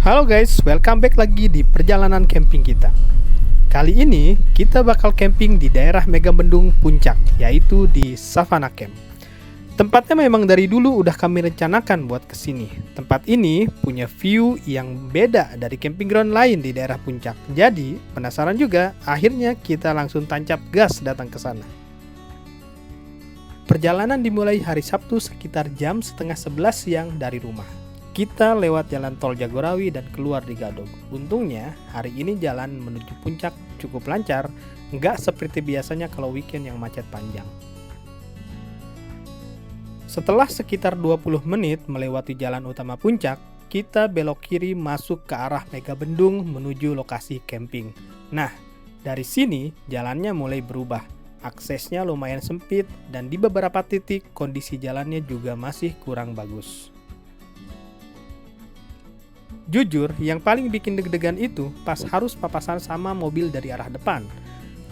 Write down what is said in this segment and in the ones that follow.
Halo guys, welcome back lagi di perjalanan camping kita. Kali ini kita bakal camping di daerah Megamendung Puncak, yaitu di Savana Camp. Tempatnya memang dari dulu udah kami rencanakan buat kesini. Tempat ini punya view yang beda dari camping ground lain di daerah Puncak. Jadi penasaran juga, akhirnya kita langsung tancap gas datang ke sana. Perjalanan dimulai hari Sabtu sekitar jam setengah 11 siang dari rumah. Kita lewat jalan tol Jagorawi dan keluar di Gadog. Untungnya, hari ini jalan menuju puncak cukup lancar, nggak seperti biasanya kalau weekend yang macet panjang. Setelah sekitar 20 menit melewati jalan utama puncak, kita belok kiri masuk ke arah Megamendung menuju lokasi camping. Nah, dari sini jalannya mulai berubah. Aksesnya lumayan sempit dan di beberapa titik kondisi jalannya juga masih kurang bagus. Jujur, yang paling bikin deg-degan itu pas harus papasan sama mobil dari arah depan.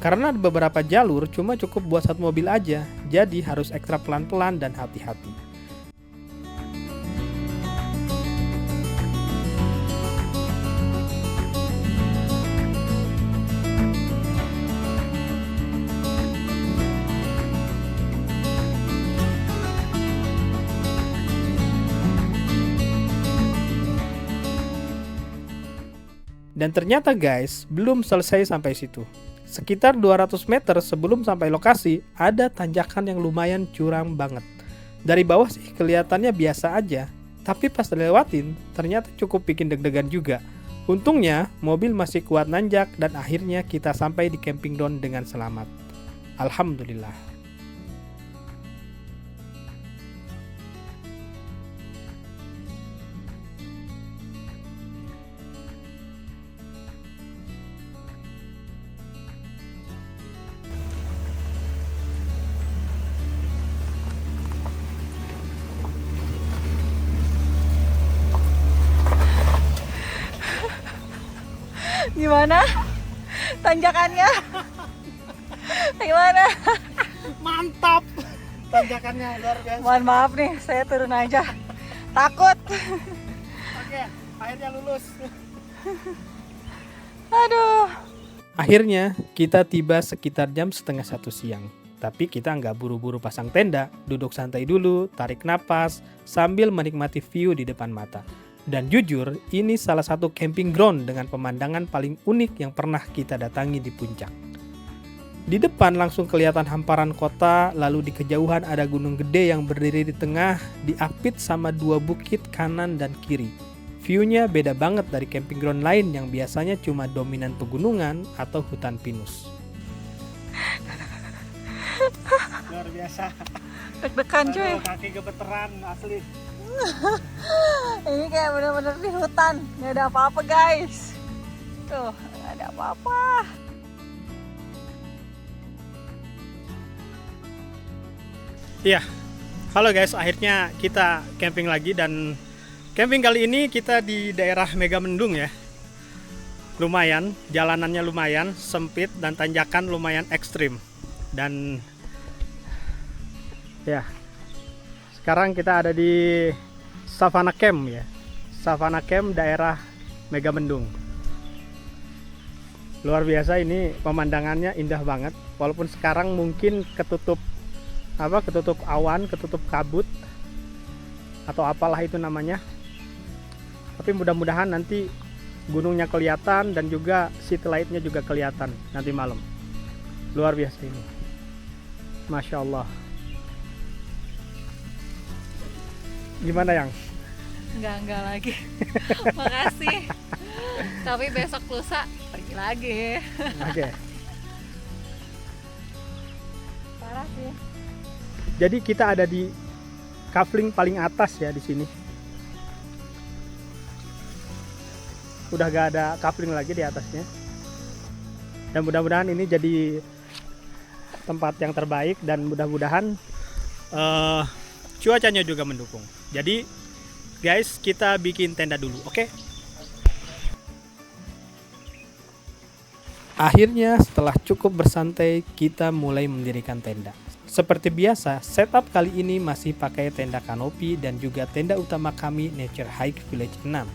Karena beberapa jalur cuma cukup buat satu mobil aja, jadi harus ekstra pelan-pelan dan hati-hati. Dan ternyata guys, belum selesai sampai situ. Sekitar 200 meter sebelum sampai lokasi, ada tanjakan yang lumayan curam banget. Dari bawah sih kelihatannya biasa aja, tapi pas dilewatin, ternyata cukup bikin deg-degan juga. Untungnya, mobil masih kuat nanjak dan akhirnya kita sampai di camping ground dengan selamat. Alhamdulillah. Gimana tanjakannya? Gimana? Mantap! Tanjakannya luar biasa. Mohon maaf nih, saya turun aja. Takut. Oke, akhirnya lulus. Aduh. Akhirnya kita tiba sekitar jam setengah 1 siang. Tapi kita nggak buru-buru pasang tenda, duduk santai dulu, tarik napas, sambil menikmati view di depan mata. Dan jujur, ini salah satu camping ground dengan pemandangan paling unik yang pernah kita datangi di puncak. Di depan langsung kelihatan hamparan kota, lalu di kejauhan ada gunung gede yang berdiri di tengah, diapit sama dua bukit kanan dan kiri. View-nya beda banget dari camping ground lain yang biasanya cuma dominan pegunungan atau hutan pinus. Luar biasa. Deg-degan cuy. Kaki gemeteran asli. Ini kayak bener-bener di hutan. Gak ada apa-apa guys. Tuh, gak ada apa-apa. Iya, halo guys, akhirnya kita camping lagi dan camping kali ini kita di daerah Megamendung ya. Lumayan, jalanannya lumayan sempit dan tanjakan lumayan ekstrim. Dan ya, sekarang kita ada di Savana Camp ya. Savana Camp daerah Megamendung. Luar biasa, ini pemandangannya indah banget. Walaupun sekarang mungkin ketutup awan, ketutup kabut atau apalah itu namanya. Tapi mudah-mudahan nanti gunungnya kelihatan dan juga city light-nya juga kelihatan nanti malam. Luar biasa ini. Masya Allah. Gimana yang? Enggak lagi. Makasih. Tapi besok lusa pergi lagi. Oke. Parah sih. Jadi kita ada di kafling paling atas ya di sini. Udah gak ada kafling lagi di atasnya. Dan mudah-mudahan ini jadi tempat yang terbaik dan mudah-mudahan cuacanya juga mendukung. Jadi guys, kita bikin tenda dulu, oke? Akhirnya setelah cukup bersantai, kita mulai mendirikan tenda. Seperti biasa, setup kali ini masih pakai tenda kanopi dan juga tenda utama kami Nature Hike Village 6.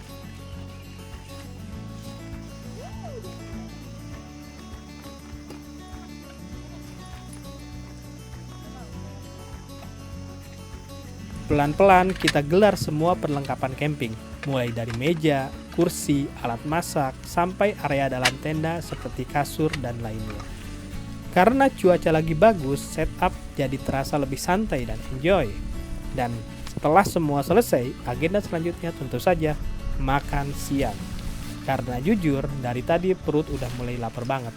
Pelan-pelan kita gelar semua perlengkapan camping, mulai dari meja, kursi, alat masak, sampai area dalam tenda seperti kasur dan lainnya. Karena cuaca lagi bagus, setup jadi terasa lebih santai dan enjoy. Dan setelah semua selesai, agenda selanjutnya tentu saja makan siang. Karena jujur, dari tadi perut udah mulai lapar banget.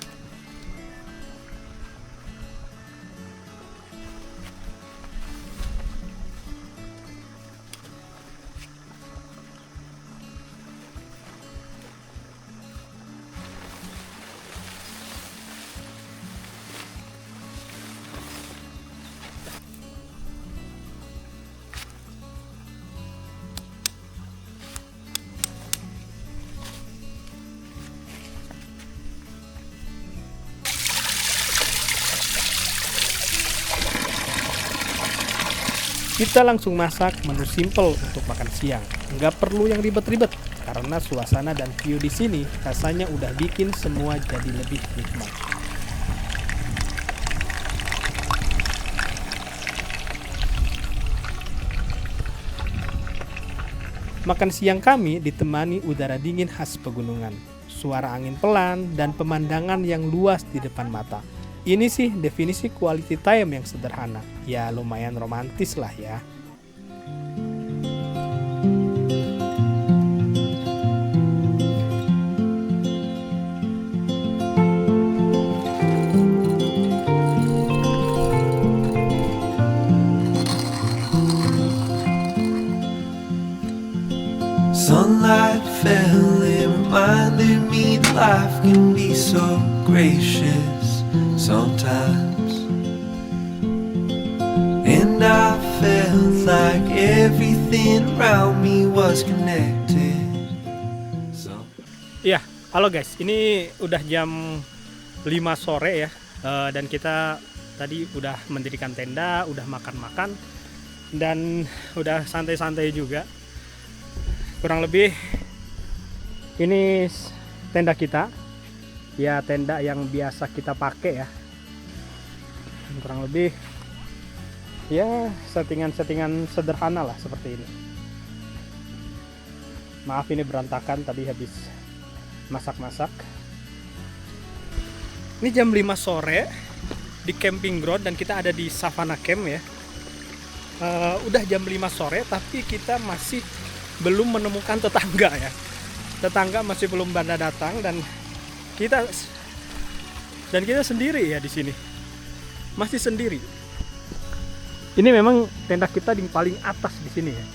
Kita langsung masak menu simple untuk makan siang. Nggak perlu yang ribet-ribet, karena suasana dan view di sini rasanya udah bikin semua jadi lebih nikmat. Makan siang kami ditemani udara dingin khas pegunungan, suara angin pelan, dan pemandangan yang luas di depan mata. Ini sih definisi quality time yang sederhana. Ya lumayan romantis lah ya. Sunlight fell, it reminded me that life can be so gracious sometimes. And I felt like everything around me was connected. Iya, halo guys, ini udah jam 5 sore ya. Dan kita tadi udah mendirikan tenda, udah makan-makan, dan udah santai-santai juga. Kurang lebih ini tenda kita, ya tenda yang biasa kita pakai ya. Kurang lebih ya settingan sederhana lah seperti ini. Maaf ini berantakan, tadi habis masak-masak. Ini jam 5 sore di camping ground dan kita ada di Savannah Camp ya. Udah jam 5 sore tapi kita masih belum menemukan tetangga ya. Tetangga masih belum pada datang dan kita sendiri ya di sini. Masih sendiri. Ini memang tenda kita di paling atas di sini ya.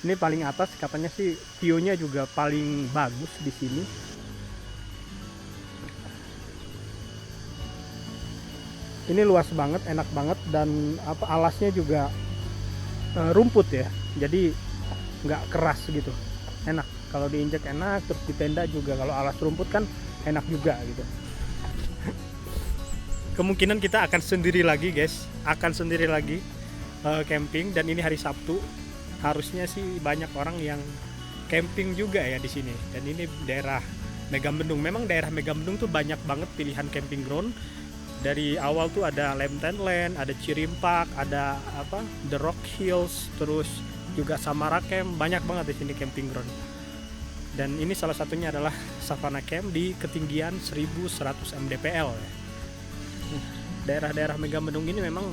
Ini paling atas, katanya sih view-nya juga paling bagus di sini. Ini luas banget, enak banget, dan alasnya juga rumput ya, jadi nggak keras gitu, enak kalau diinjak enak. Terus di tenda juga kalau alas rumput kan enak juga gitu. Kemungkinan kita akan sendiri lagi guys, camping, dan ini hari Sabtu, harusnya sih banyak orang yang camping juga ya di sini. Dan ini daerah Megabendung, memang daerah Megabendung tuh banyak banget pilihan camping ground. Dari awal tuh ada Lembten Land, ada Cirimpak, ada The Rock Hills, terus juga Samara Camp, banyak banget di sini camping ground. Dan ini salah satunya adalah Savannah Camp di ketinggian 1100 mdpl ya. Daerah-daerah Megabendung ini memang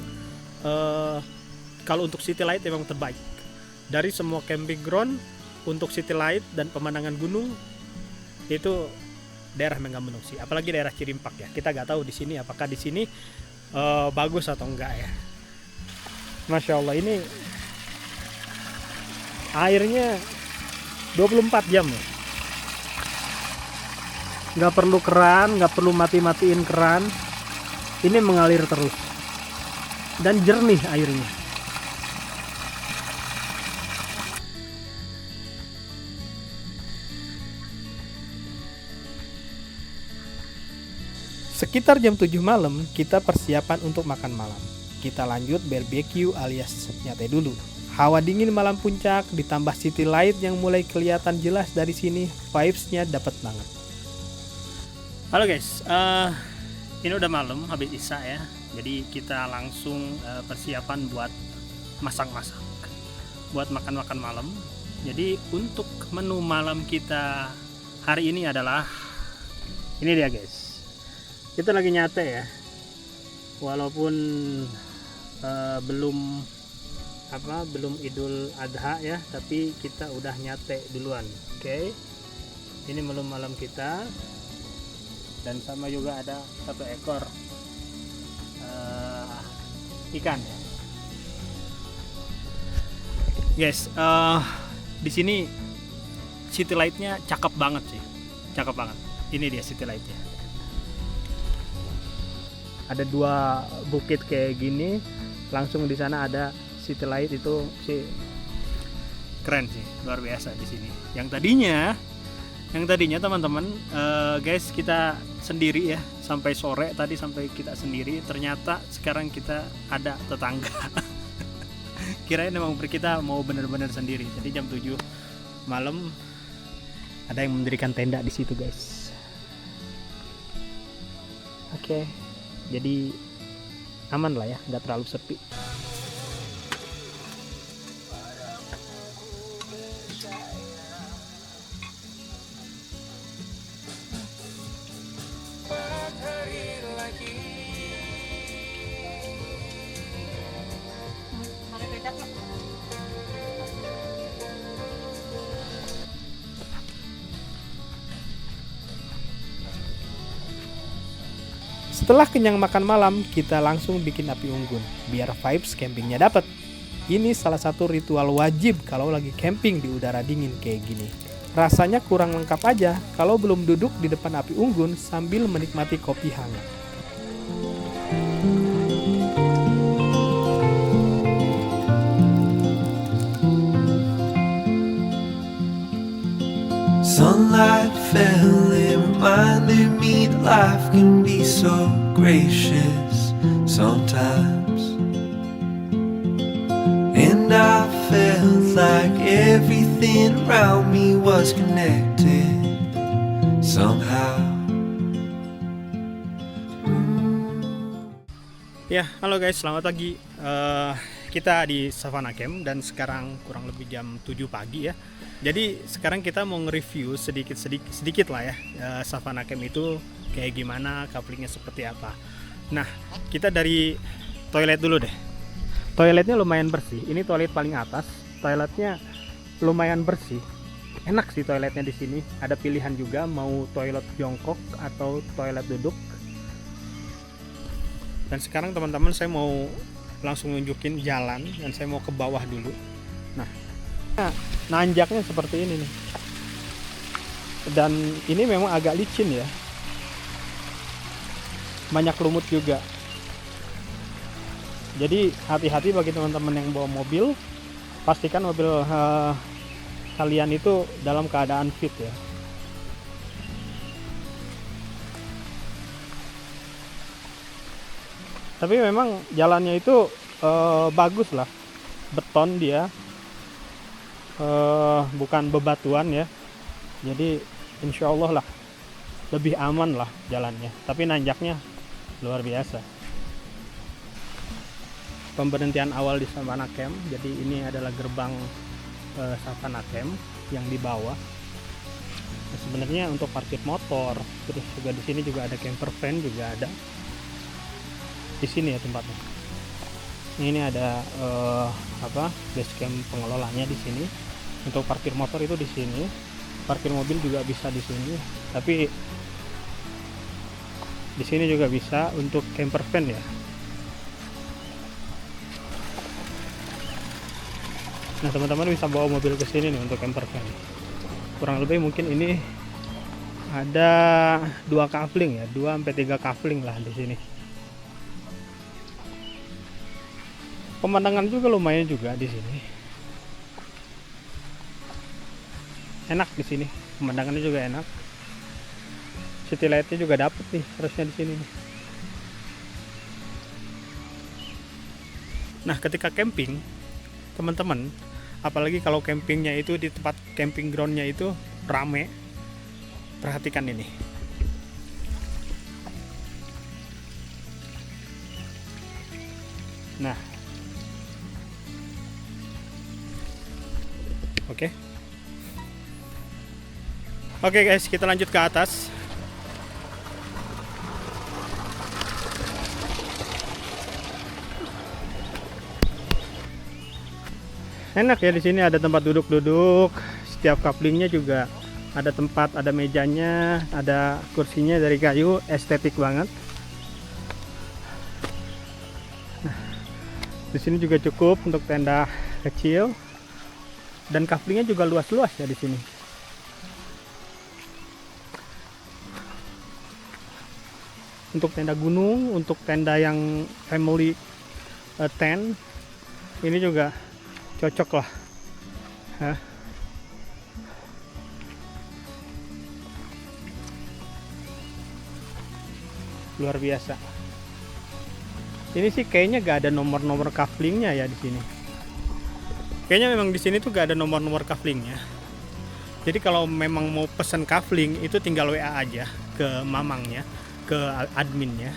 kalau untuk city light memang terbaik. Dari semua camping ground untuk city light dan pemandangan gunung itu daerah Megabendung sih, apalagi daerah Cirimpak ya. Kita nggak tahu di sini apakah di sini bagus atau enggak ya. Masya Allah, ini airnya 24 jam ya. Nggak perlu keran, nggak perlu mati-matiin keran. Ini mengalir terus dan jernih airnya. Sekitar jam 7 malam, kita persiapan untuk makan malam. Kita lanjut barbecue alias nyate dulu. Hawa dingin malam puncak ditambah city light yang mulai kelihatan jelas dari sini, vibes-nya dapat banget. Halo guys, ini udah malam habis isya ya. Jadi kita langsung persiapan buat masak-masak buat makan-makan malam. Jadi untuk menu malam kita hari ini adalah ini dia guys. Kita lagi nyate ya. Walaupun belum Idul Adha ya, tapi kita udah nyate duluan. Oke. Ini menu malam kita. Dan sama juga ada 1 ekor ikan ya. Guys, di sini city lightnya cakep banget sih, cakep banget. Ini dia city lightnya. Ada 2 bukit kayak gini, langsung di sana ada city light, itu sih keren sih, luar biasa di sini. Yang tadinya teman-teman, guys, kita sendiri ya sampai sore tadi, sampai kita sendiri. Ternyata sekarang kita ada tetangga. Kirain memang kita mau bener-bener sendiri. Jadi jam 7 malam ada yang mendirikan tenda di situ guys. Oke, jadi aman lah ya, nggak terlalu sepi. Setelah kenyang makan malam, kita langsung bikin api unggun biar vibes campingnya dapet. Ini salah satu ritual wajib kalau lagi camping di udara dingin kayak gini. Rasanya kurang lengkap aja kalau belum duduk di depan api unggun sambil menikmati kopi hangat. Sunlight fell and reminded me that life can be so gracious sometimes. And I felt like everything around me was connected somehow. Ya, halo guys, selamat pagi. Kita di Savannah Camp dan sekarang kurang lebih jam 7 pagi ya. Jadi sekarang kita mau nge-review sedikit lah ya, Savannah Camp itu kayak gimana, couplingnya seperti apa. Nah, kita dari toilet dulu deh. Toiletnya lumayan bersih. Ini toilet paling atas. Toiletnya lumayan bersih. Enak sih toiletnya di sini. Ada pilihan juga mau toilet jongkok atau toilet duduk. Dan sekarang teman-teman saya mau langsung nunjukin jalan dan saya mau ke bawah dulu. Nah, nanjaknya seperti ini nih. Dan ini memang agak licin ya. Banyak lumut juga. Jadi hati-hati bagi teman-teman yang bawa mobil. Pastikan mobil kalian itu dalam keadaan fit ya. Tapi memang jalannya itu bagus lah. Beton dia. Bukan bebatuan ya, jadi insya Allah lah lebih aman lah jalannya, tapi nanjaknya luar biasa. Pemberhentian awal di Savannah Camp, jadi ini adalah gerbang Savannah Camp yang di bawah. Nah, sebenarnya untuk parkir motor, terus juga di sini juga ada camper van juga ada di sini ya tempatnya. Ini ada base camp pengelolanya di sini. Untuk parkir motor itu di sini, parkir mobil juga bisa di sini. Tapi di sini juga bisa untuk camper van ya. Nah, teman-teman bisa bawa mobil ke sini nih untuk camper van. Kurang lebih mungkin ini ada 2 kafling ya, 2-3 kafling lah di sini. Pemandangan juga lumayan juga di sini. Enak di sini, pemandangannya juga enak. City lightnya juga dapet nih, harusnya di sini nih. Nah, ketika camping, teman-teman, apalagi kalau campingnya itu di tempat camping groundnya itu rame, perhatikan ini. Nah, Oke. Oke guys, kita lanjut ke atas. Enak ya, di sini ada tempat duduk-duduk. Setiap couplingnya juga ada tempat, ada mejanya, ada kursinya dari kayu, estetik banget. Nah, di sini juga cukup untuk tenda kecil, dan couplingnya juga luas-luas ya di sini. Untuk tenda gunung, untuk tenda yang family tent, ini juga cocok lah. Hah? Luar biasa. Ini sih kayaknya gak ada nomor-nomor couplingnya ya di sini. Kayaknya memang di sini tuh gak ada nomor-nomor couplingnya. Jadi kalau memang mau pesen coupling itu tinggal WA aja ke mamangnya, ke adminnya.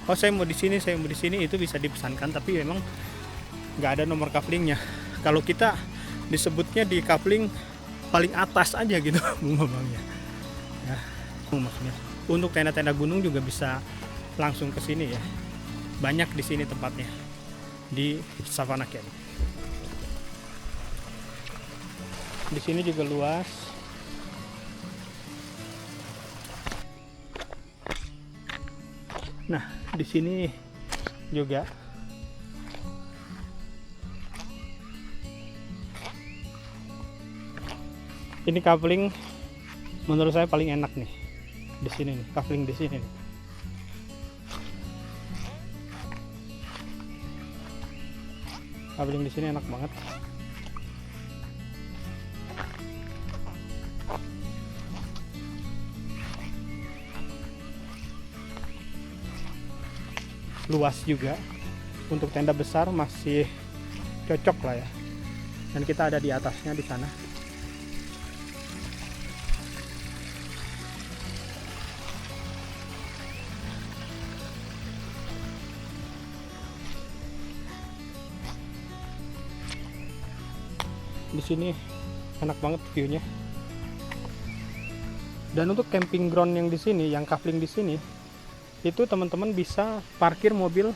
Oh saya mau di sini, saya mau di sini, itu bisa dipesankan. Tapi memang nggak ada nomor couplingnya. Kalau kita disebutnya di coupling paling atas aja gitu mamangnya. Ya, maksudnya. Untuk tenda-tenda gunung juga bisa langsung ke sini ya. Banyak di sini tempatnya di Savannah Camp. Di sini juga luas. Nah, di sini juga ini coupling menurut saya paling enak nih. Di sini nih, coupling di sini nih. Coupling di sini enak banget. Luas juga. Untuk tenda besar masih cocok lah ya. Dan kita ada di atasnya di sana. Di sini enak banget view-nya. Dan untuk camping ground yang di sini, yang coupling di sini, itu teman-teman bisa parkir mobil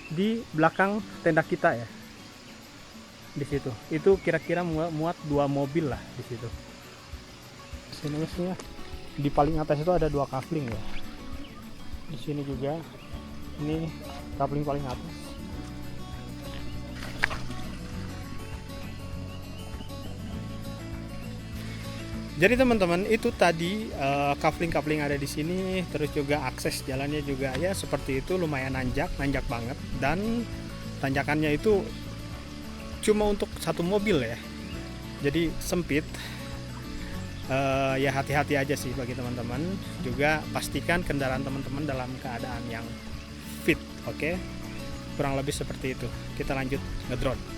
di belakang tenda kita ya. Di situ. Itu kira-kira muat 2 mobil lah di situ. Sini maksudnya di paling atas itu ada 2 coupling ya. Di sini juga. Ini coupling paling atas. Jadi teman-teman, itu tadi coupling ada di sini, terus juga akses jalannya juga ya seperti itu, lumayan nanjak banget, dan tanjakannya itu cuma untuk 1 mobil ya. Jadi sempit. Ya hati-hati aja sih bagi teman-teman. Juga pastikan kendaraan teman-teman dalam keadaan yang fit, oke? Kurang lebih seperti itu. Kita lanjut ngedrone.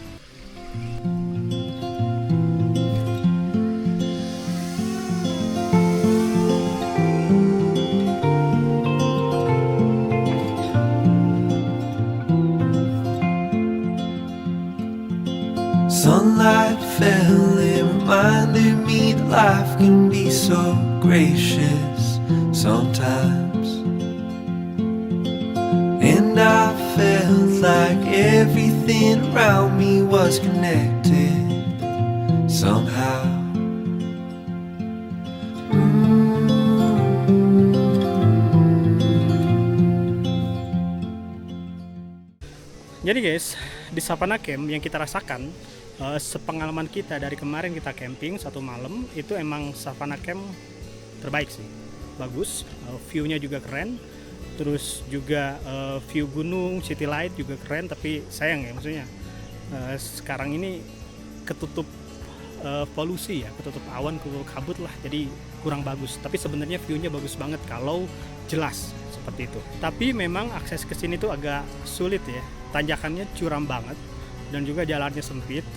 Sunlight fell, it reminded me that life can be so gracious sometimes. And I felt like everything around me was connected somehow. Jadi guys, di Savannah Camp yang kita rasakan, sepengalaman kita dari kemarin kita camping 1 malam, itu emang Savannah Camp terbaik sih. Bagus, view-nya juga keren. Terus juga view gunung, city light juga keren. Tapi sayang ya, maksudnya sekarang ini ketutup polusi ya, ketutup awan, ketutup kabut lah, jadi kurang bagus. Tapi sebenarnya view-nya bagus banget kalau jelas seperti itu. Tapi memang akses ke sini tuh agak sulit ya. Tanjakannya curam banget dan juga jalannya sempit.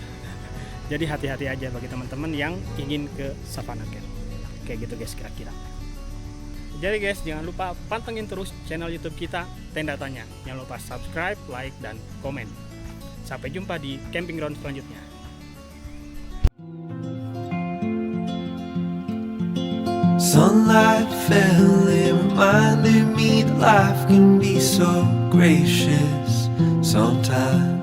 Jadi hati-hati aja bagi teman-teman yang ingin ke Savannah Camp. Kayak gitu guys kira-kira. Jadi guys, jangan lupa pantengin terus channel YouTube kita Tenda Tanya. Jangan lupa subscribe, like, dan komen. Sampai jumpa di camping ground selanjutnya. Sunlight fell, it reminded me that life can be so gracious sometimes.